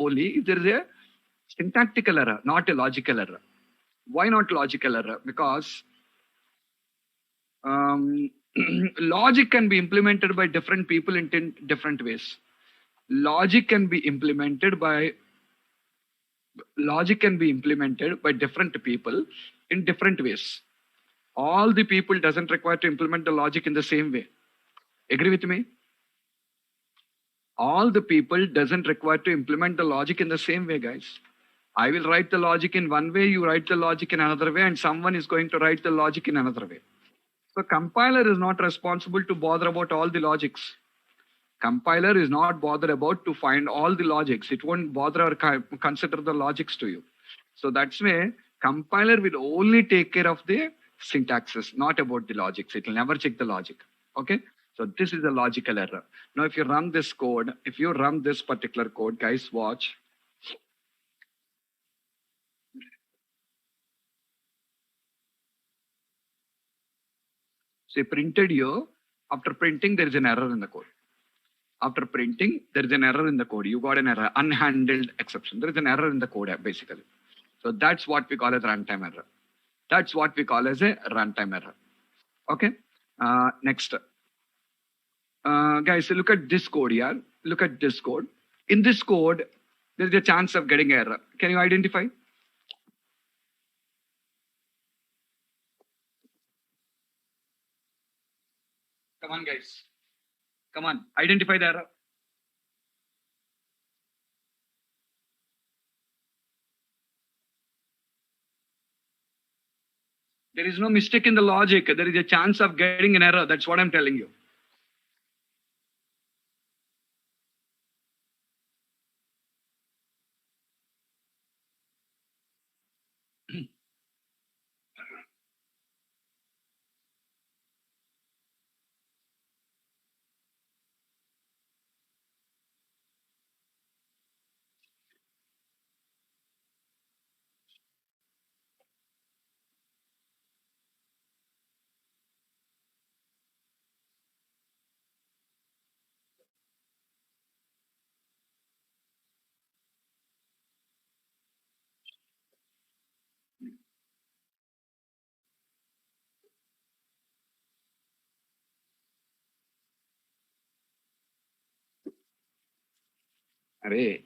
only if there is a syntactical error, not a logical error. Why not logical error? Because logic can be implemented by different people in different ways. Logic can be implemented by different people in different ways. All the people doesn't require to implement the logic in the same way. Agree with me? All the people doesn't require to implement the logic in the same way, guys. I will write the logic in one way, you write the logic in another way, and someone is going to write the logic in another way. So compiler is not responsible to bother about all the logics. Compiler is not bothered about to find all the logics. It won't bother or consider the logics to you. So that's why compiler will only take care of the syntaxes, not about the logics. It will never check the logic. Okay. So this is a logical error. Now, if you run this code, if you run this particular code, guys, watch. So printed here. After printing, there is an error in the code. After printing, there is an error in the code. You got an error, unhandled exception. There is an error in the code, basically. So that's what we call as runtime error. That's what we call as a runtime error. Okay. Next. Guys, look at this code here. Look at this code. In this code, there is a chance of getting error. Can you identify? Come on, guys. Come on, identify the error. There is no mistake in the logic. There is a chance of getting an error. That's what I'm telling you. Array,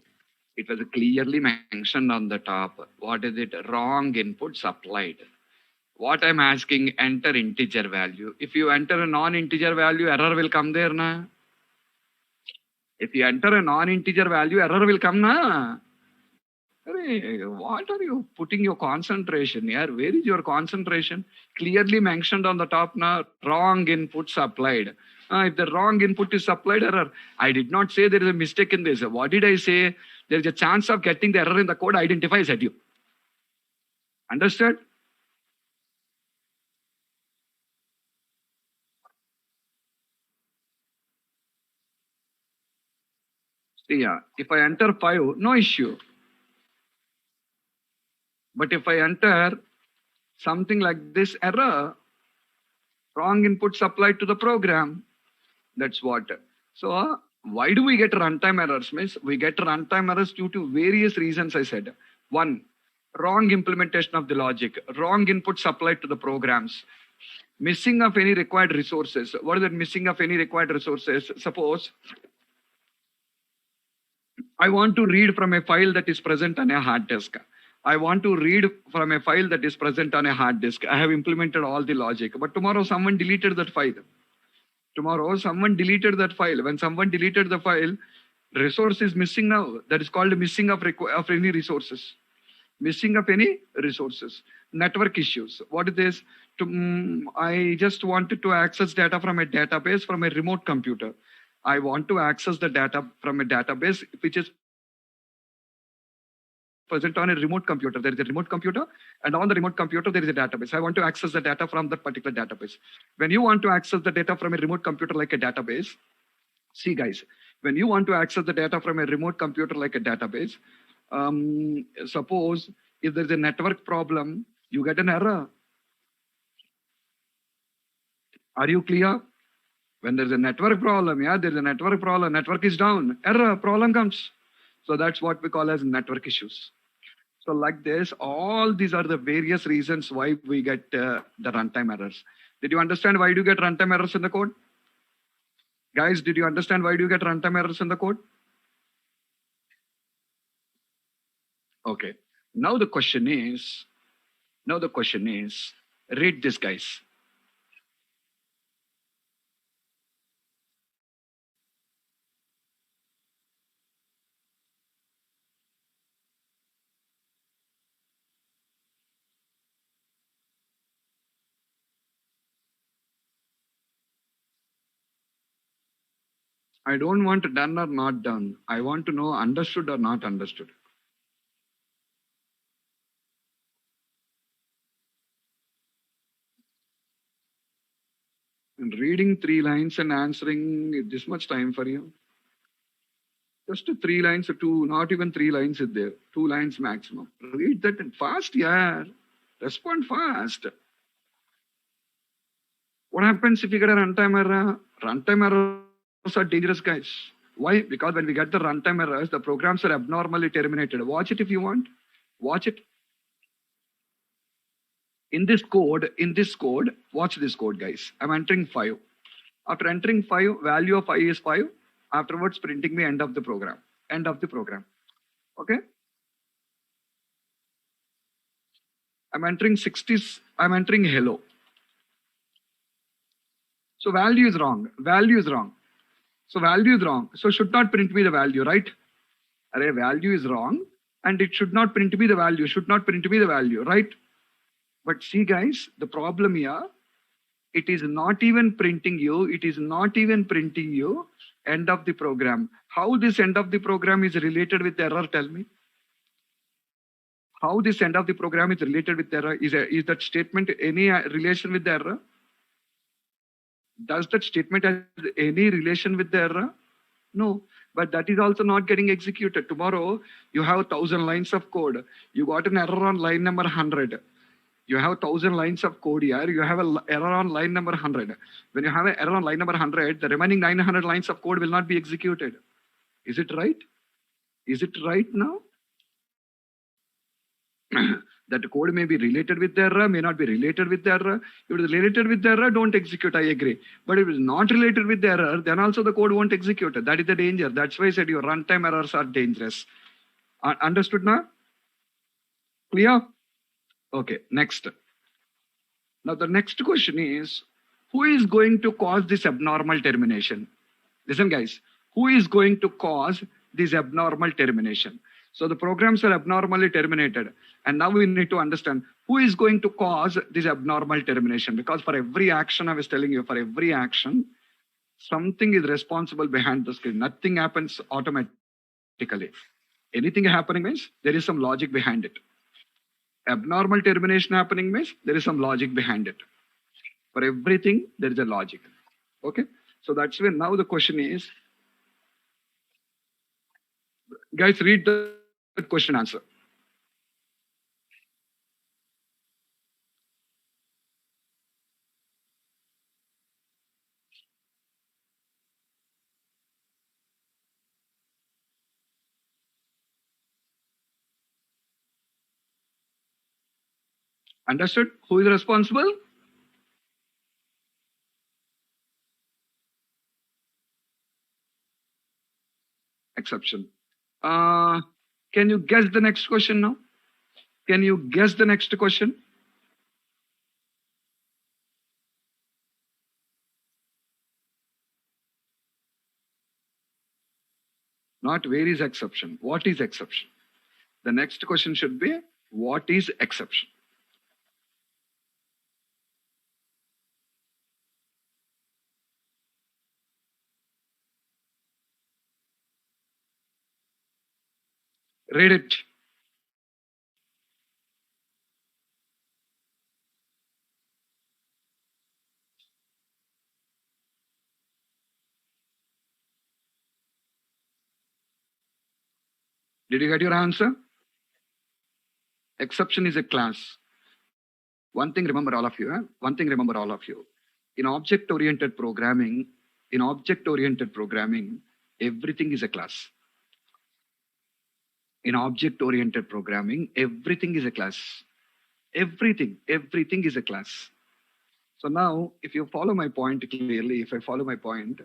it was clearly mentioned on the top. What is it? Wrong input supplied. What I'm asking, enter integer value. If you enter a non-integer value, error will come there, na? If you enter a non-integer value, error will come, na? Array, what are you putting your concentration here? Where is your concentration? Clearly mentioned on the top, na? Wrong input supplied. If the wrong input is supplied, error. I did not say there is a mistake in this. What did I say? There is a chance of getting the error in the code. Identify, said you. Understood? See, yeah, if I enter 5, no issue. But if I enter something like this error, wrong input supplied to the program, that's what. So why do we get runtime errors, miss? We get runtime errors due to various reasons, I said. One, wrong implementation of the logic, wrong input supplied to the programs, missing of any required resources. What is that missing of any required resources? Suppose I want to read from a file that is present on a hard disk. I want to read from a file that is present on a hard disk. I have implemented all the logic, but tomorrow someone deleted that file. Tomorrow someone deleted that file. When someone deleted the file, resource is missing now. That is called missing of any resources. Missing of any resources. Network issues. What is this? I just wanted to access data from a database from a remote computer. I want to access the data from a database which is present on a remote computer. There is a remote computer, and on the remote computer, there is a database. I want to access the data from that particular database. When you want to access the data from a remote computer like a database, see guys, when you want to access the data from a remote computer like a database, suppose if there's a network problem, you get an error. Are you clear? When there's a network problem, yeah, there's a network problem, network is down, error, problem comes. So that's what we call as network issues. So like this, all these are the various reasons why we get the runtime errors. Did you understand why do you get runtime errors in the code? Guys, did you understand why do you get runtime errors in the code? Okay. Now the question is, read this, guys. I don't want done or not done. I want to know understood or not understood. And reading 3 lines and answering this much time for you. Just 3 lines or two, not even 3 lines is there. 2 lines maximum. Read that and fast, yeah. Respond fast. What happens if you get a runtime error? Runtime errors are dangerous, guys. Why? Because when we get the runtime errors, the programs are abnormally terminated. Watch it if you want. Watch it. In this code, watch this code, guys. I'm entering 5. After entering 5, value of I is 5. Afterwards, printing the end of the program. End of the program. Okay? I'm entering 60. I'm entering hello. So value is wrong. Value is wrong. So value is wrong. So should not print me the value, right? Array value is wrong. And it should not print me the value. Should not print me the value, right? But see, guys, the problem here, it is not even printing you. It is not even printing you end of the program. How this end of the program is related with error? Tell me. How this end of the program is related with error? Is that statement any relation with the error? Does that statement have any relation with the error? No, but that is also not getting executed. Tomorrow, you have 1,000 lines of code. You got an error on line number 100. You have 1,000 lines of code here. You have an error on line number 100. When you have an error on line number 100, the remaining 900 lines of code will not be executed. Is it right? Is it right now? That code may be related with the error, may not be related with the error. If it is related with the error, don't execute, I agree. But if it is not related with the error, then also the code won't execute. That is the danger. That's why I said your runtime errors are dangerous. Understood now? Clear? Okay, next. Now the next question is, who is going to cause this abnormal termination? Listen, guys, who is going to cause this abnormal termination? So the programs are abnormally terminated. And now we need to understand who is going to cause this abnormal termination. Because for every action, I was telling you, for every action, something is responsible behind the screen. Nothing happens automatically. Anything happening means there is some logic behind it. Abnormal termination happening means there is some logic behind it. For everything, there is a logic. Okay? So that's where now the question is, guys, read the question answer. Understood? Who is responsible? Exception. Can you guess the next question now? Can you guess the next question? Not where is exception. What is exception? The next question should be, what is exception? Read it. Did you get your answer? Exception is a class. One thing remember all of you. One thing remember all of you. In object-oriented programming, everything is a class. In object-oriented programming, everything is a class. Everything is a class. So now, if you follow my point clearly, if I follow my point,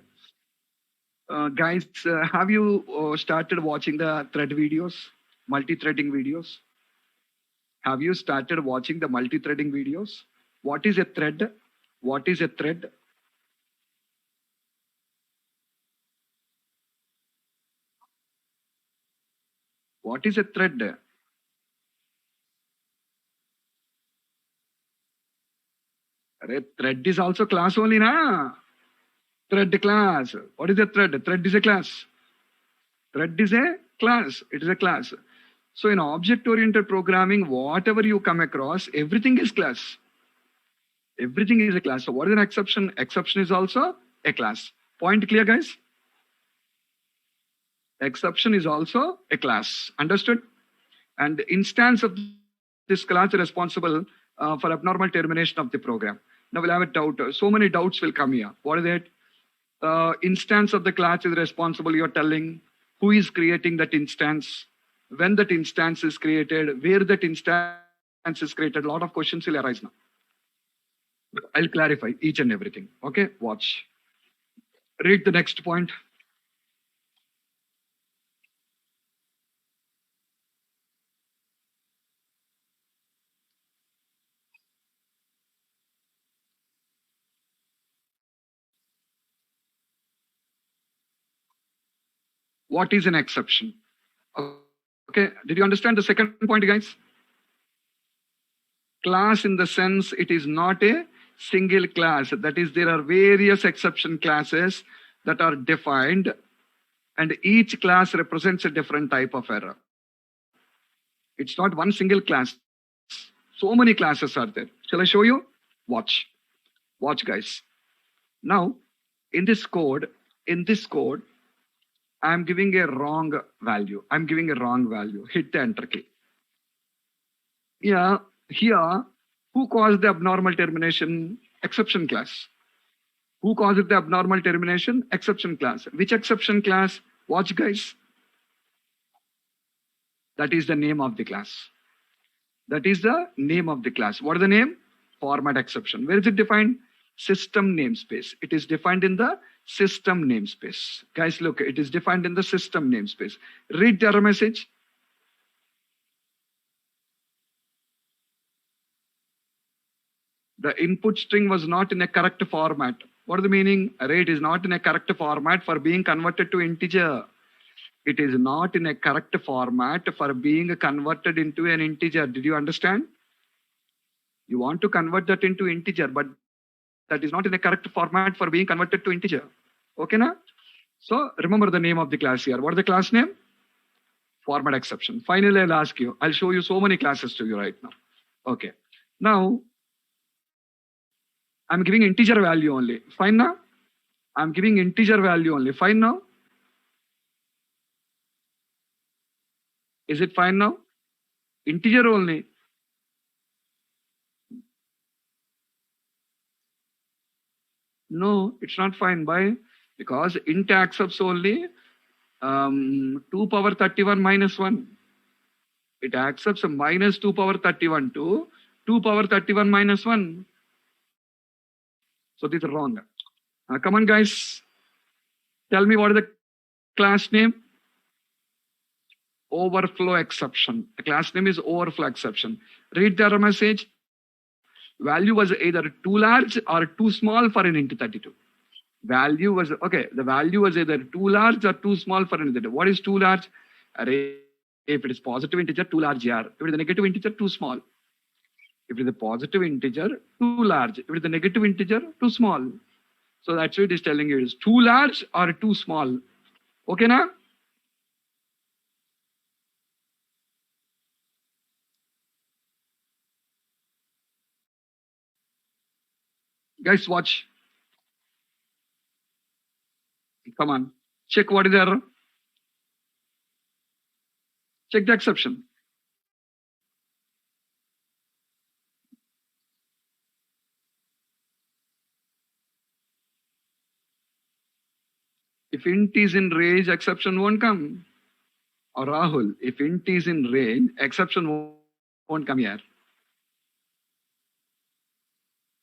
guys, have you started watching the thread videos, multi-threading videos? Have you started watching the multi-threading videos? What is a thread? What is a thread? What is a thread? Thread is also class only, na? Thread class. What is a thread? Thread is a class. Thread is a class. It is a class. So in object-oriented programming, whatever you come across, everything is class. Everything is a class. So what is an exception? Exception is also a class. Point clear, guys? Exception is also a class. Understood? And the instance of this class is responsible for abnormal termination of the program. Now we'll have a doubt. So many doubts will come here. What is it? Instance of the class is responsible. You're telling who is creating that instance, when that instance is created, where that instance is created. A lot of questions will arise now. I'll clarify each and everything. Okay, watch. Read the next point. What is an exception? Okay, did you understand the second point, guys? Class in the sense it is not a single class. That is, there are various exception classes that are defined, and each class represents a different type of error. It's not one single class. So many classes are there. Shall I show you? Watch. Watch, guys. Now, in this code, I'm giving a wrong value. I'm giving a wrong value. Hit the enter key. Yeah, here, who caused the abnormal termination? Exception class. Who caused the abnormal termination? Exception class. Which exception class? Watch, guys. That is the name of the class. That is the name of the class. What is the name? Format exception. Where is it defined? System namespace. It is defined in the system namespace. Guys, look, it is defined in the system namespace. Read the error message. The input string was not in a correct format. What is the meaning? Array is not in a correct format for being converted to integer. It is not in a correct format for being converted into an integer. Did you understand? You want to convert that into integer, but that is not in a correct format for being converted to integer. Okay, na? So remember the name of the class here. What is the class name? Format exception. Finally, I'll ask you. I'll show you so many classes to you right now. Okay. Now, I'm giving integer value only. Fine now? I'm giving integer value only. Fine now? Is it fine now? Integer only. No, it's not fine. Why? Because int accepts only 2 power 31 minus 1. It accepts minus 2 power 31 to 2 power 31 minus 1. So this is wrong. Come on, guys. Tell me what is the class name? Overflow exception. The class name is overflow exception. Read the error message. Value was either too large or too small for an int 32. Value was, okay, the value was either too large or too small for an int 32. What is too large? Array, if it is positive integer, too large here. If it is a negative integer, too small. If it is a positive integer, too large. If it is a negative integer, too small. So that's what it is telling you is too large or too small. Okay, now? Guys, watch. Come on. Check what is the error. Check the exception. If int is in range, exception won't come. Or Rahul, if int is in range, exception won't come here.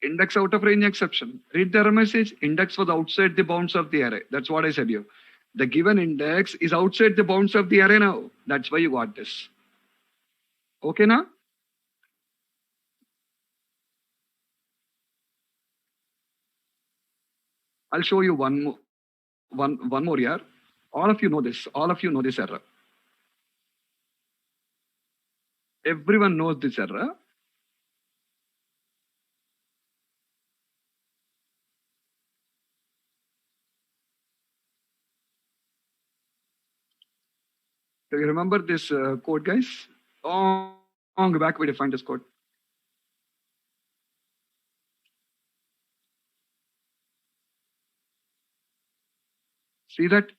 Index out of range exception. Read the error message. Index was outside the bounds of the array. That's what I said you. The given index is outside the bounds of the array now. That's why you got this. Okay now? I'll show you one more here. All of you know this. All of you know this error. Everyone knows this error. Do you remember this code, guys? Long back we defined this code. See that?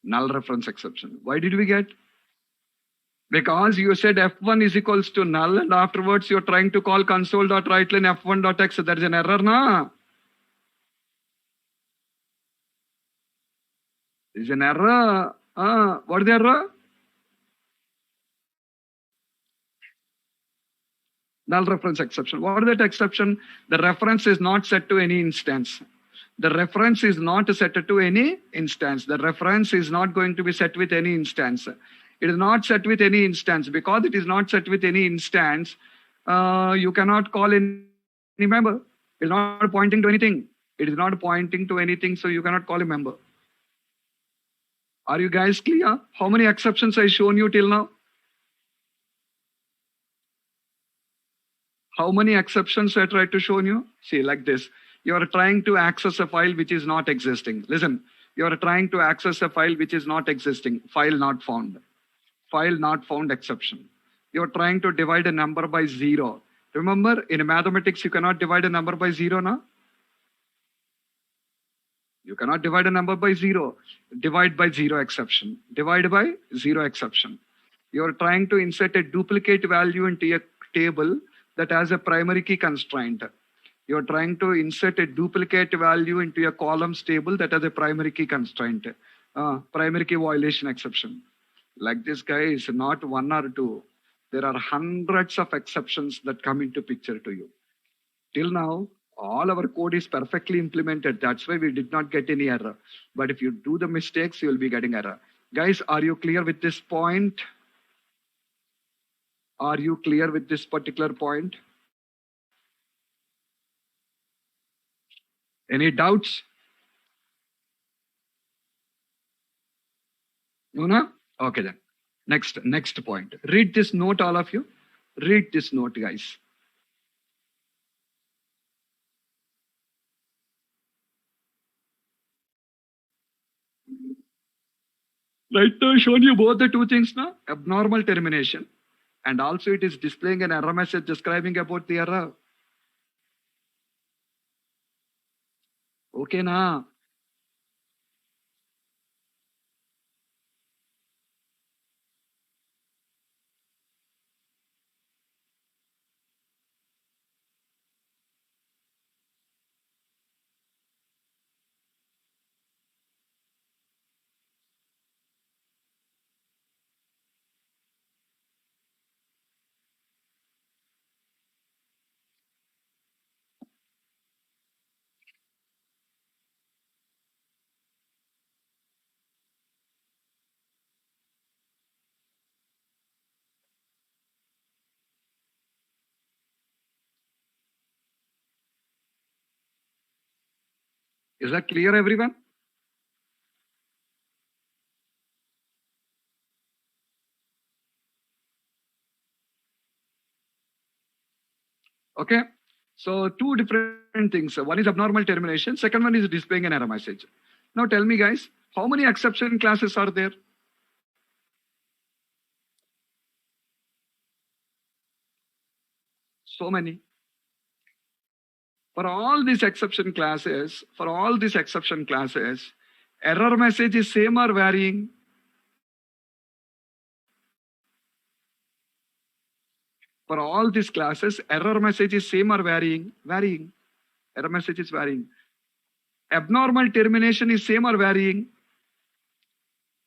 Null reference exception. Why did we get? Because you said f1 is equals to null and afterwards you're trying to call console.writeline f1.x. That is an error, na? Is an error. What is the error? Null reference exception. What is that exception? The reference is not set to any instance. The reference is not set to any instance. The reference is not going to be set with any instance. It is not set with any instance. Because it is not set with any instance, you cannot call any member. It is not pointing to anything. It is not pointing to anything, so you cannot call a member. Are you guys clear? How many exceptions I shown you till now? How many exceptions I tried to show you? See, like this. You are trying to access a file which is not existing. Listen, you are trying to access a file which is not existing. File not found. File not found exception. You are trying to divide a number by 0. Remember, in mathematics, you cannot divide a number by 0, na? You cannot divide a number by 0. Divide by 0 exception. Divide by 0 exception. You are trying to insert a duplicate value into a table that has a primary key constraint. You're trying to insert a duplicate value into a columns table that has a primary key constraint. Primary key violation exception. Like this, guys, not one or two. There are hundreds of exceptions that come into picture to you. Till now, all our code is perfectly implemented. That's why we did not get any error. But if you do the mistakes, you will be getting error. Guys, are you clear with this point? Are you clear with this particular point? Any doubts? No? Okay then. Next point. Read this note, all of you. Read this note, guys. Right now, I shown you both the two things now. Abnormal termination. And also it is displaying an error message describing about the error. Okay, na? Is that clear, everyone? Okay. So two different things. One is abnormal termination. Second one is displaying an error message. Now tell me, guys, how many exception classes are there? So many. For all these exception classes, error message is same or varying? For all these classes, error message is same or varying? Varying. Error message is varying. Abnormal termination is same or varying?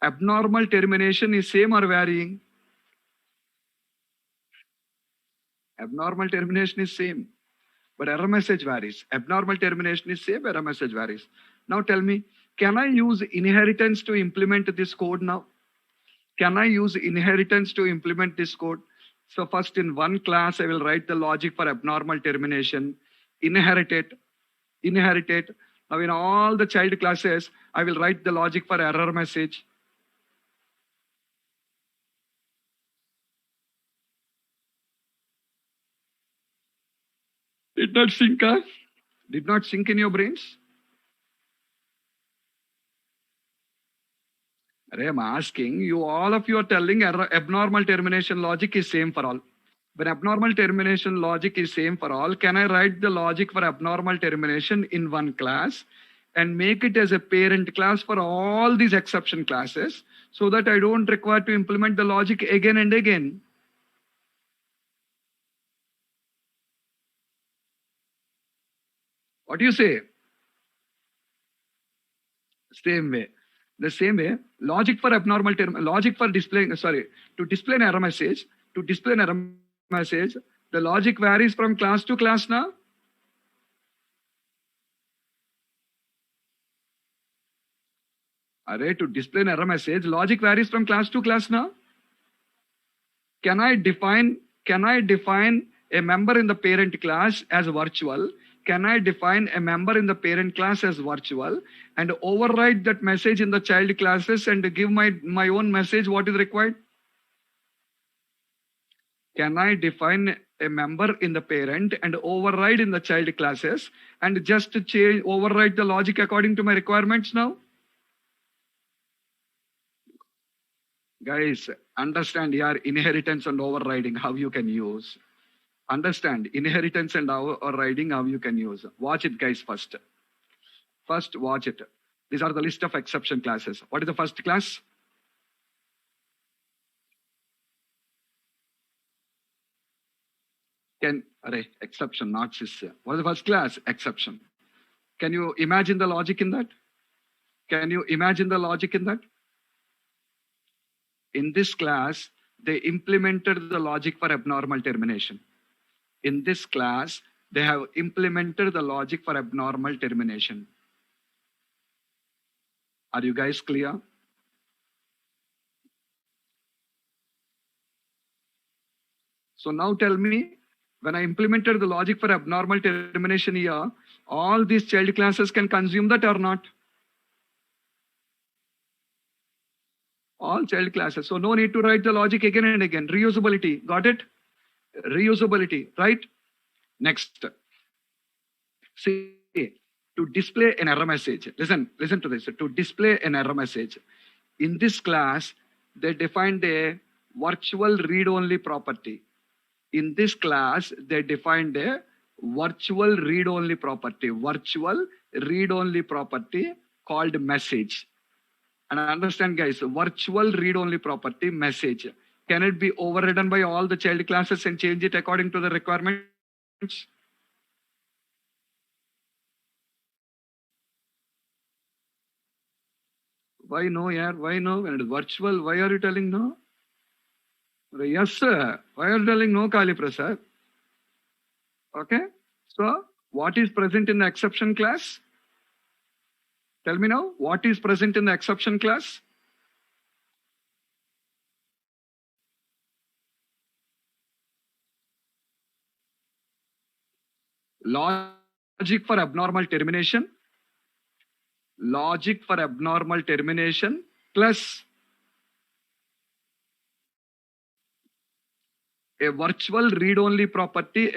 Abnormal termination is same or varying? Abnormal termination is same, but error message varies. Abnormal termination is same, error message varies. Now tell me, can I use inheritance to implement this code now? Can I use inheritance to implement this code? So first in one class, I will write the logic for abnormal termination, inherit it. Now in all the child classes, I will write the logic for error message. Did not sync, huh? Did not sync in your brains? I'm asking you, all of you are telling abnormal termination logic is same for all. When abnormal termination logic is same for all, can I write the logic for abnormal termination in one class and make it as a parent class for all these exception classes so that I don't require to implement the logic again and again? What do you say? Same way. The same way, logic for abnormal term, logic for displaying, to display an error message, the logic varies from class to class now. Array, to display an error message, logic varies from class to class now. Can I define a member in the parent class as virtual? Can I define a member in the parent class as virtual and override that message in the child classes and give my own message what is required? Can I define a member in the parent and override in the child classes and just override the logic according to my requirements now? Guys, understand here inheritance and overriding, how you can use. Understand inheritance and overriding, how you can use. Watch it, guys, first. First, watch it. These are the list of exception classes. What is the first class? Exception, not sys. What is the first class? Exception. Can you imagine the logic in that? Can you imagine the logic in that? In this class, they implemented the logic for abnormal termination. In this class, they have implemented the logic for abnormal termination. Are you guys clear? So now tell me, when I implemented the logic for abnormal termination here, all these child classes can consume that or not? All child classes. So no need to write the logic again and again. Reusability. Got it? Reusability, right? Next. See, to display an error message. Listen to this. To display an error message. In this class, they defined a virtual read-only property. In this class, they defined a virtual read-only property. Virtual read-only property called message. And understand, guys, virtual read-only property message. Can it be overridden by all the child classes and change it according to the requirements? Why no, yeah? Why no? When it is virtual, why are you telling no? Yes, sir. Why are you telling no, Kali Prasad? Okay. So, what is present in the exception class? Tell me now, what is present in the exception class? Logic for abnormal termination. Logic for abnormal termination plus a virtual read-only property,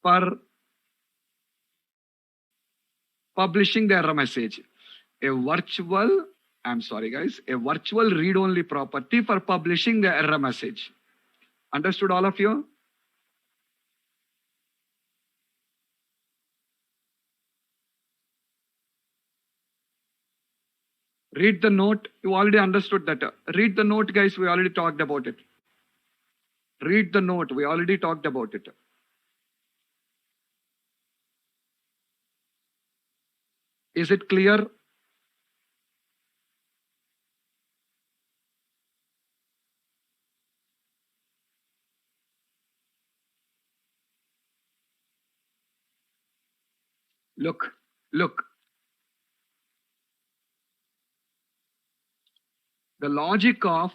for publishing the error message. A virtual read-only property for publishing the error message. Understood, all of you? Read the note. You already understood that. Read the note, guys. We already talked about it. Read the note. We already talked about it. Is it clear? Look, look. The logic of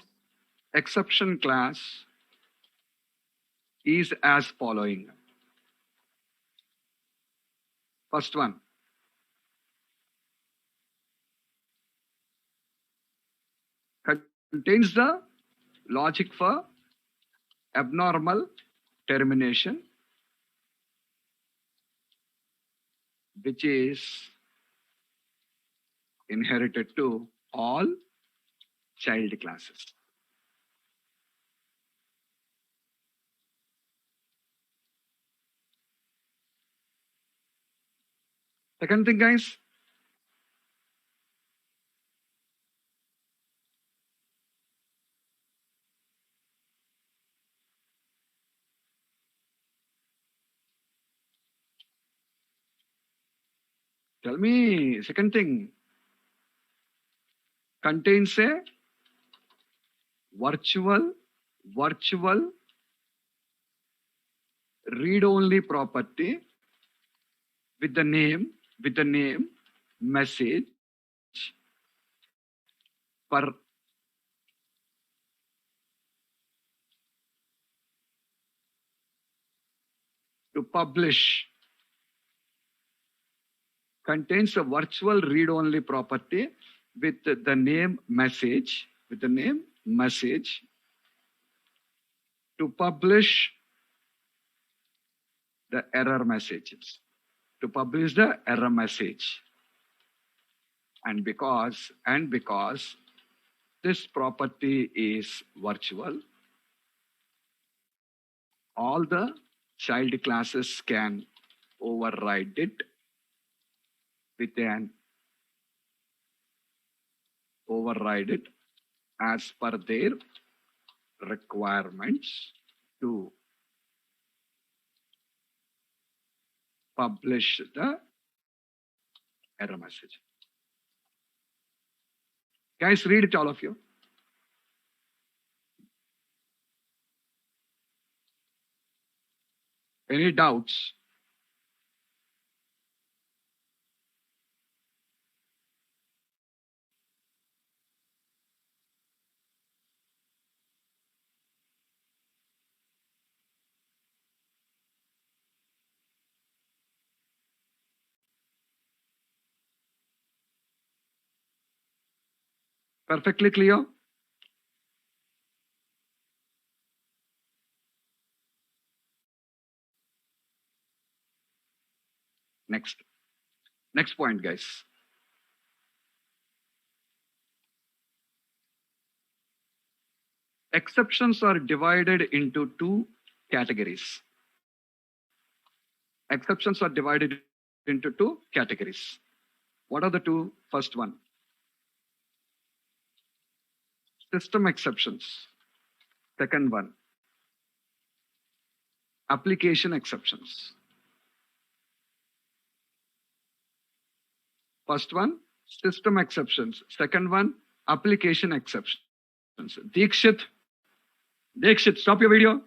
exception class is as following. First one. Contains the logic for abnormal termination, which is inherited to all child classes. Second thing, guys, tell me, second thing, contains a virtual read-only property with the name message per to publish. Contains a virtual read-only property with the name message to publish the error messages. To publish the error message. And because this property is virtual, all the child classes can override it as per their requirements to publish the error message. Guys, read it, all of you. Any doubts? Perfectly clear? Next point, guys. Exceptions are divided into two categories. Exceptions are divided into two categories. What are the two? First one, system exceptions. Second one, application exceptions. First one, system exceptions. Second one, application exceptions. Dikshit, stop your video.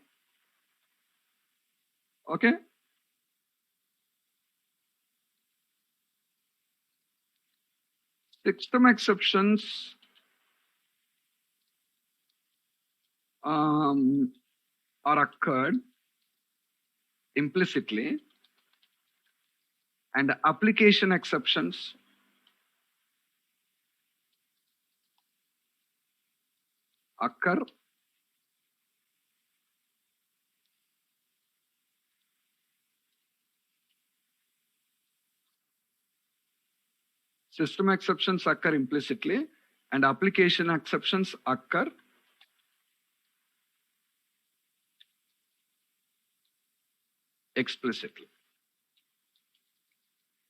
Okay. System exceptions are occurred implicitly, and application exceptions occur implicitly, and application exceptions occur explicitly.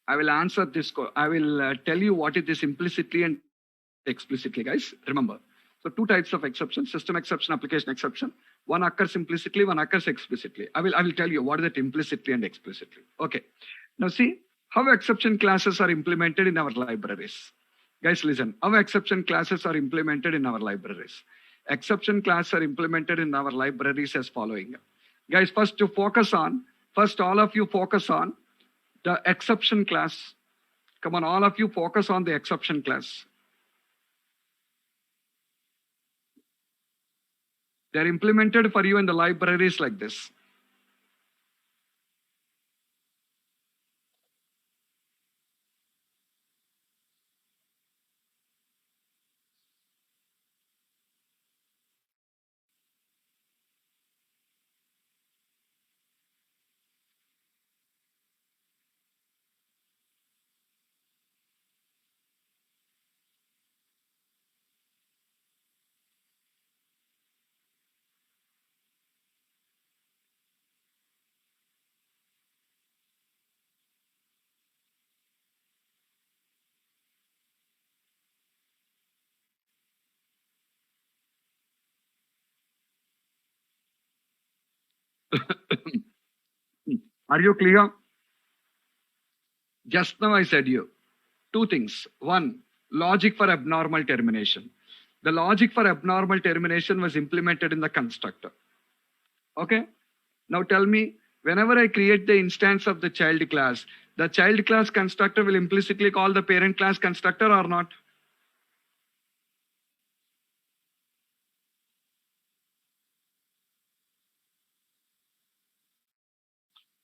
I will answer this. I will tell you what it is implicitly and explicitly, guys. Remember. So two types of exceptions: system exception, application exception. One occurs implicitly, one occurs explicitly. I will tell you what is it implicitly and explicitly. Okay. Now see how exception classes are implemented in our libraries. Guys, listen. How exception classes are implemented in our libraries. Exception classes are implemented in our libraries as following. Guys, first all of you focus on The exception class. Come on, all of you focus on the exception class. They're implemented for you in the libraries like this. Are you clear? Just now I said you two things. One, logic for abnormal termination. The logic for abnormal termination was implemented in the constructor. Okay? Now tell me, whenever I create the instance of the child class, the child class constructor will implicitly call the parent class constructor or not?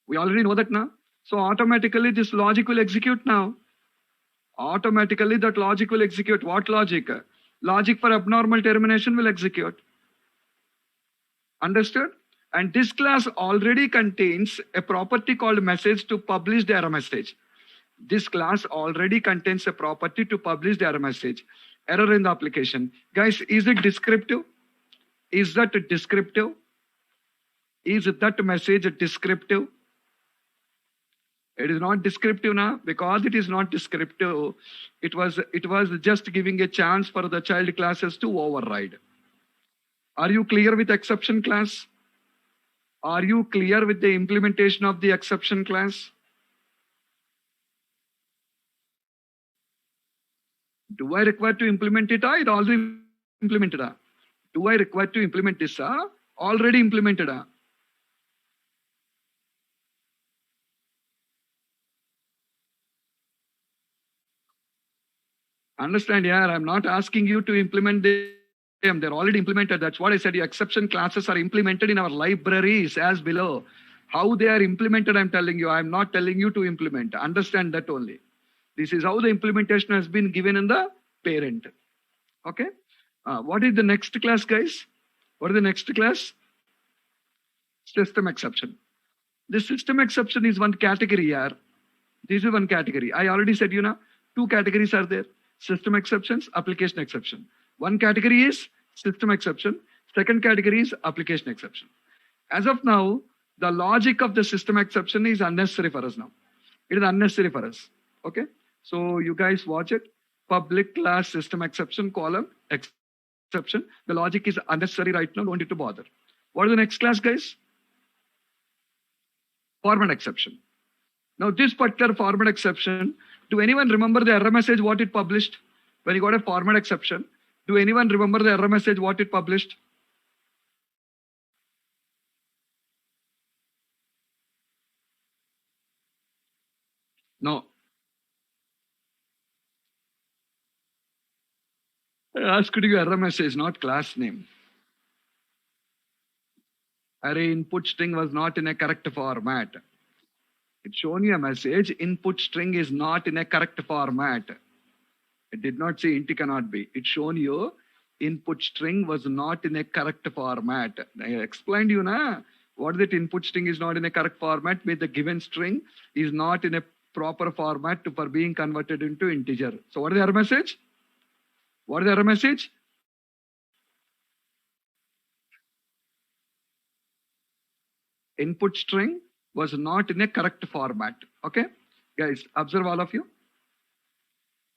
We already know that now. So automatically this logic will execute now. Automatically that logic will execute. What logic? Logic for abnormal termination will execute. Understood? And this class already contains a property called message to publish the error message. This class already contains a property to publish the error message. Error in the application. Guys, is it descriptive? Is that descriptive? Is that message descriptive? It is not descriptive now. Because it is not descriptive, it was just giving a chance for the child classes to override. Are you clear with exception class? Are you clear with the implementation of the exception class? Do I require to implement it? It already implemented. Do I require to implement this? Already implemented. Understand, yeah, I'm not asking you to implement them. They're already implemented. That's what I said. Your exception classes are implemented in our libraries as below. How they are implemented, I'm telling you. I'm not telling you to implement. Understand that only. This is how the implementation has been given in the parent. Okay. What is the next class, guys? What is the next class? System exception. This system exception is one category here. This is one category. I already said, two categories are there. System exceptions, application exception. One category is system exception. Second category is application exception. As of now, the logic of the system exception is unnecessary for us now. It is unnecessary for us. Okay. So you guys watch it. Public class system exception column exception. The logic is unnecessary right now. Don't need to bother. What is the next class, guys? Format exception. Now, this particular format exception, do anyone remember the error message what it published when you got a format exception? Do anyone remember the error message what it published? No. I asked you error message, not class name. Array input string was not in a correct format. It's shown you a message, input string is not in a correct format. It did not say int cannot be. It shown you input string was not in a correct format. I explained you na what that input string is not in a correct format with the given string is not in a proper format for being converted into integer. So what is the error message? What is the error message? Input string was not in a correct format. Okay, guys, observe all of you.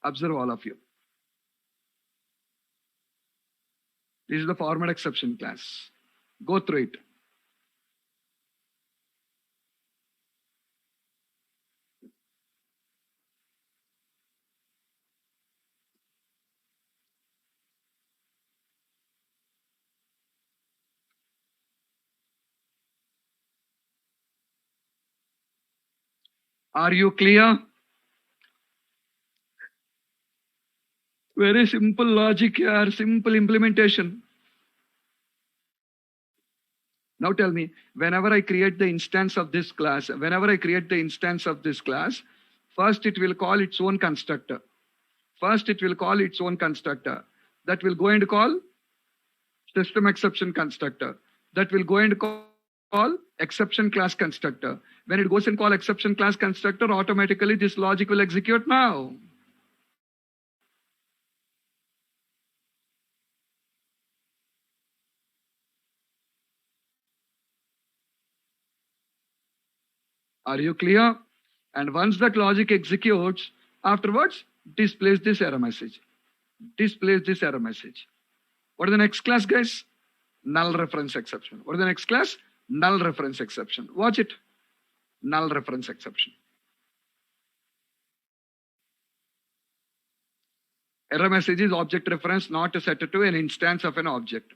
Observe all of you. This is the format exception class. Go through it. Are you clear? Very simple logic here, simple implementation. Now tell me, whenever I create the instance of this class, first it will call its own constructor. That will go and call system exception constructor. That will go and call exception class constructor. When it goes and call exception class constructor, automatically this logic will execute now. Are you clear? And once that logic executes, afterwards, displays this error message. What is the next class, guys? Null reference exception. What is the next class? Null reference exception. Watch it. Null reference exception. Error message is object reference not set to an instance of an object.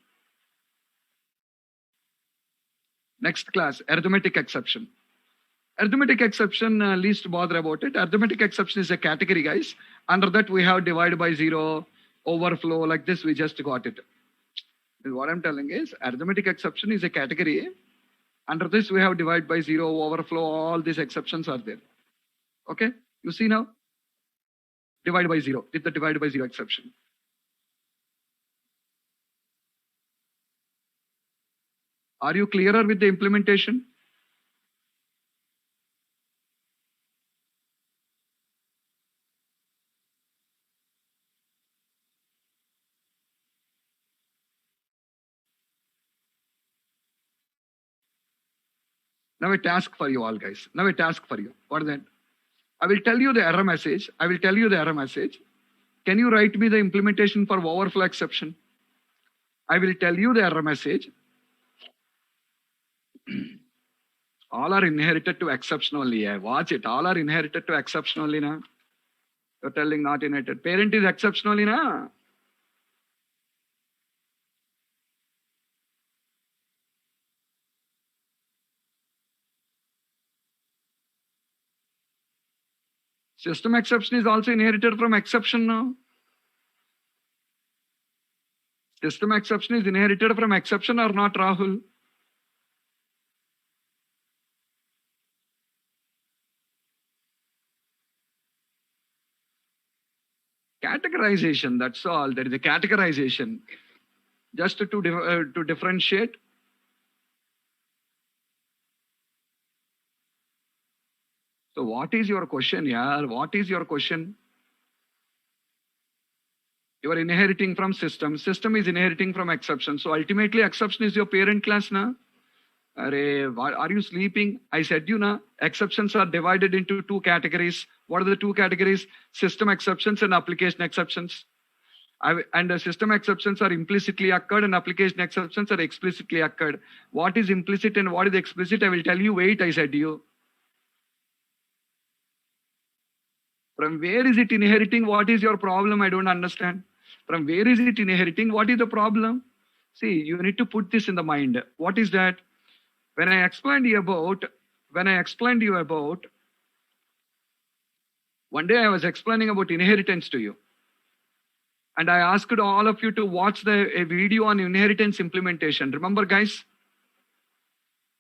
Next class, arithmetic exception. Arithmetic exception, least bother about it. Arithmetic exception is a category, guys. Under that, we have divide by zero, overflow, like this, we just got it. What I'm telling is, arithmetic exception is a category. Under this, we have divide by zero, overflow, all these exceptions are there. Okay, you see now? Divide by zero, with the divide by zero exception. Are you clearer with the implementation? Now a task for you all, guys. Now a task for you. What is that? I will tell you the error message. Can you write me the implementation for overflow exception? I will tell you the error message. All are inherited to exception only. Watch it. All are inherited to exception only. Na? You're telling not inherited. Parent is exception only. Na? System exception is also inherited from exception now. System exception is inherited from exception or not, Rahul? Categorization, that's all. There is a categorization. Just to differentiate. So what is your question, yaar? What is your question? You are inheriting from system. System is inheriting from exception. So ultimately exception is your parent class, na? Are you sleeping? I said you, na? Exceptions are divided into two categories. What are the two categories? System exceptions and application exceptions. And the system exceptions are implicitly occurred and application exceptions are explicitly occurred. What is implicit and what is explicit? I will tell you. Wait, I said you. From where is it inheriting? What is your problem? I don't understand. From where is it inheriting? What is the problem? See, you need to put this in the mind. What is that? When I explained you about, one day I was explaining about inheritance to you. And I asked all of you to watch a video on inheritance implementation. Remember, guys?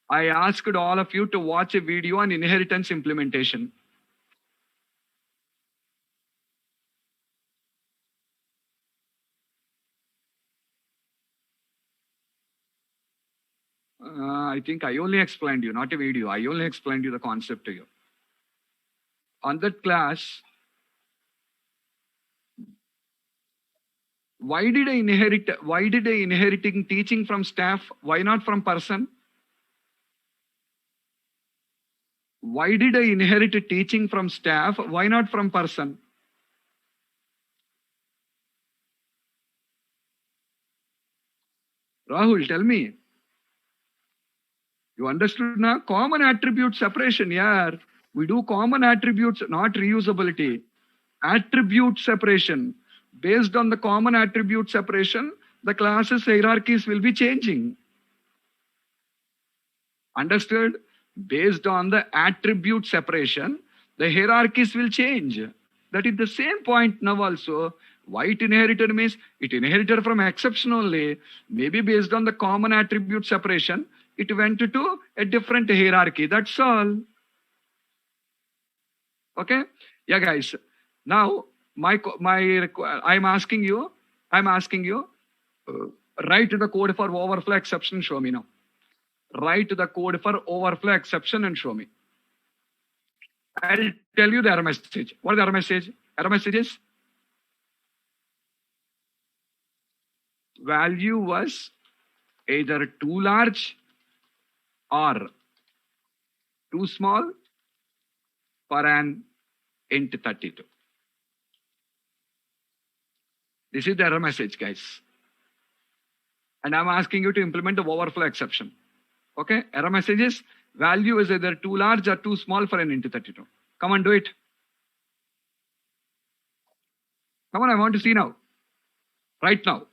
I asked all of you to watch a video on inheritance implementation. I think I only explained you, not a video. I only explained you the concept to you. On that class, why did I inheriting teaching from staff? Why not from person? Why did I inherit teaching from staff? Why not from person? Rahul, tell me. You understood now? Common attribute separation, yeah. We do common attributes, not reusability. Attribute separation. Based on the common attribute separation, the classes hierarchies will be changing. Understood? Based on the attribute separation, The hierarchies will change. That is the same point now also. Why it inherited means it inherited from exception only. Maybe based on the common attribute separation, it went to a different hierarchy. That's all. Okay? Yeah, guys. Now, I'm asking you, uh, write the code for overflow exception. Show me now. Write the code for overflow exception and show me. I'll tell you the error message. What is the error message? Error message is value was either too large or too small for an int 32. This is the error message, guys. And I'm asking you to implement the overflow exception. Okay? Error message is value is either too large or too small for an int 32. Come on, do it. Come on, I want to see now. Right now.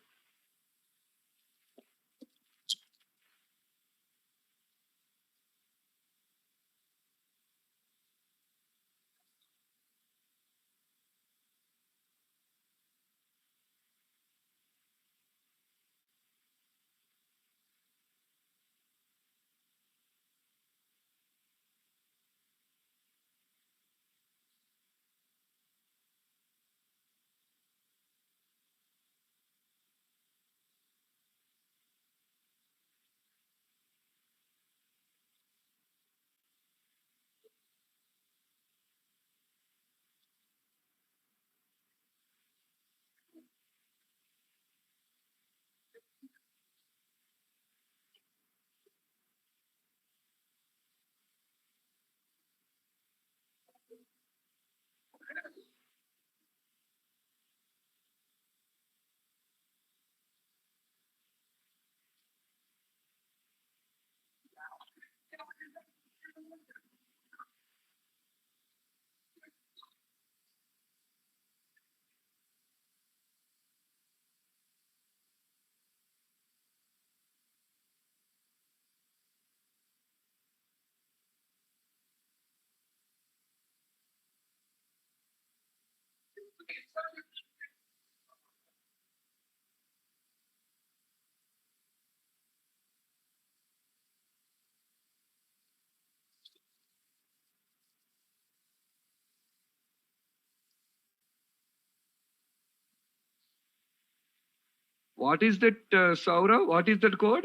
What is that, Saura? What is that code?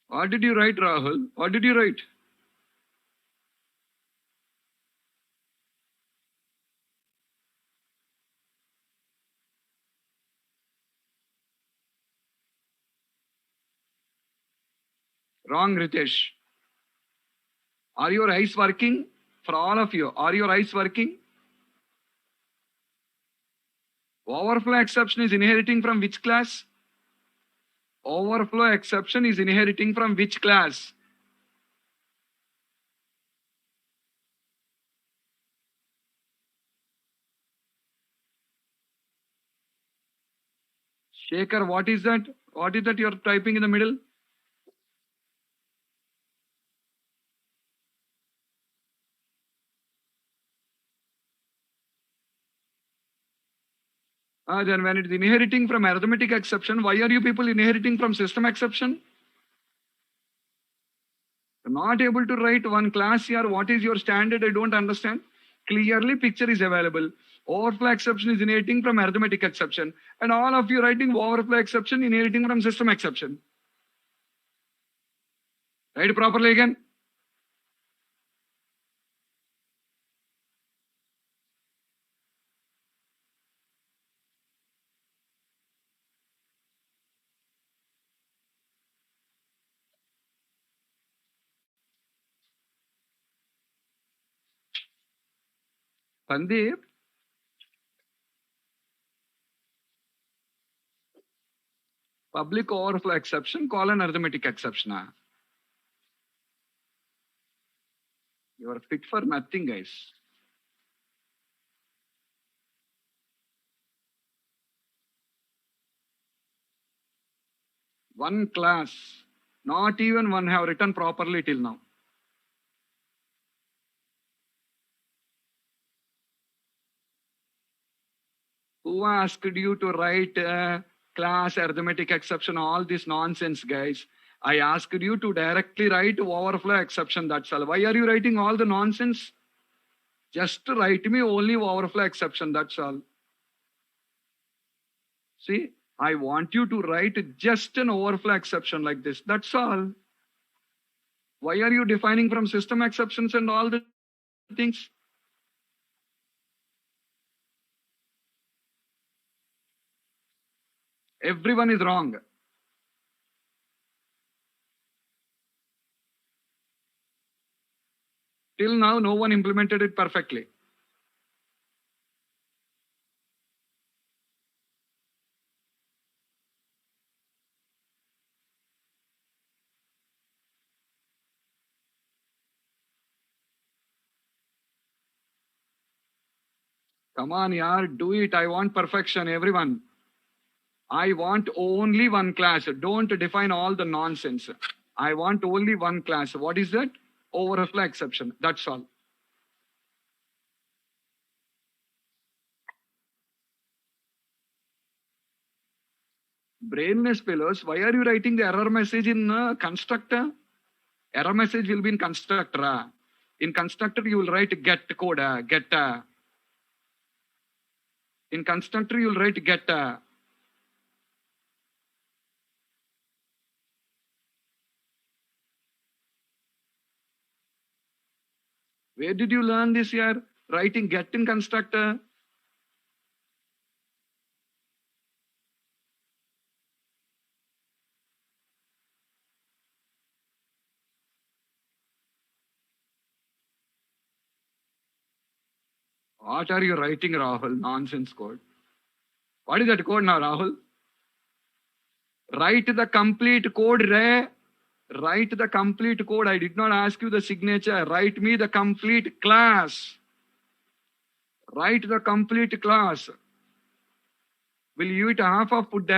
What did you write, Rahul? What did you write? Wrong, Ritesh. Are your eyes working? For all of you, are your eyes working? Overflow exception is inheriting from which class? Overflow exception is inheriting from which class? Shekhar, what is that? What is that you're typing in the middle? Then when it is inheriting from arithmetic exception, why are you people inheriting from system exception? You're not able to write one class here. What is your standard? I don't understand. Clearly, picture is available. Overflow exception is inheriting from arithmetic exception. And all of you writing overflow exception inheriting from system exception. Write properly again. Sandeep, Public overflow exception, call an arithmetic exception. You are fit for nothing, guys. One class, not even one have written properly till now. Who asked you to write class arithmetic exception, all this nonsense, guys? I asked you to directly write overflow exception, that's all. Why are you writing all the nonsense? Just write me only overflow exception, that's all. See, I want you to write just an overflow exception like this, that's all. Why are you defining from system exceptions and all the things? Everyone is wrong. Till now, no one implemented it perfectly. Come on, yaar, do it. I want perfection, everyone. I want only one class. Don't define all the nonsense. I want only one class. What is that? Overflow exception. That's all. Brainless fellows, why are you writing the error message in constructor? Error message will be in constructor. In constructor, you will write get code, get. In constructor, you will write get. Where did you learn this here? Writing get in constructor. What are you writing, Rahul? Nonsense code. What is that code now, Rahul? Write the complete code, Ray. Write the complete code. I did not ask you the signature. Write me the complete class. Write the complete class. Will you eat half of food?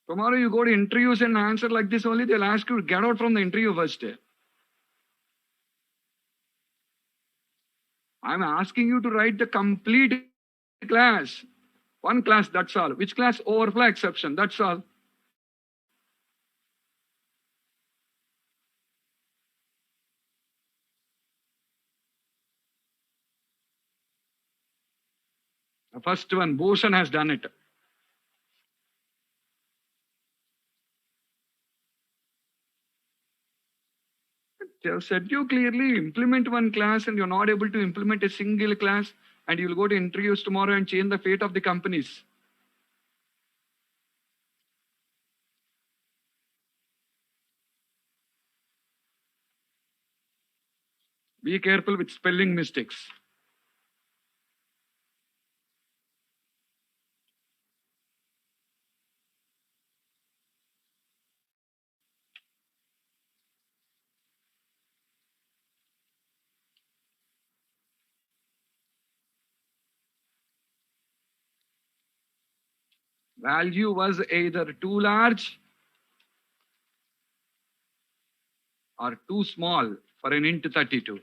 Tomorrow you go to interviews and answer like this only. They'll ask you to get out from the interview first. I'm asking you to write the complete class. One class, that's all. Which class? Overflow exception, that's all. The first one, Bhushan has done it. They have said you clearly implement one class and you're not able to implement a single class and you'll go to interviews tomorrow and change the fate of the companies. Be careful with spelling mistakes. Value was either too large or too small for an int 32.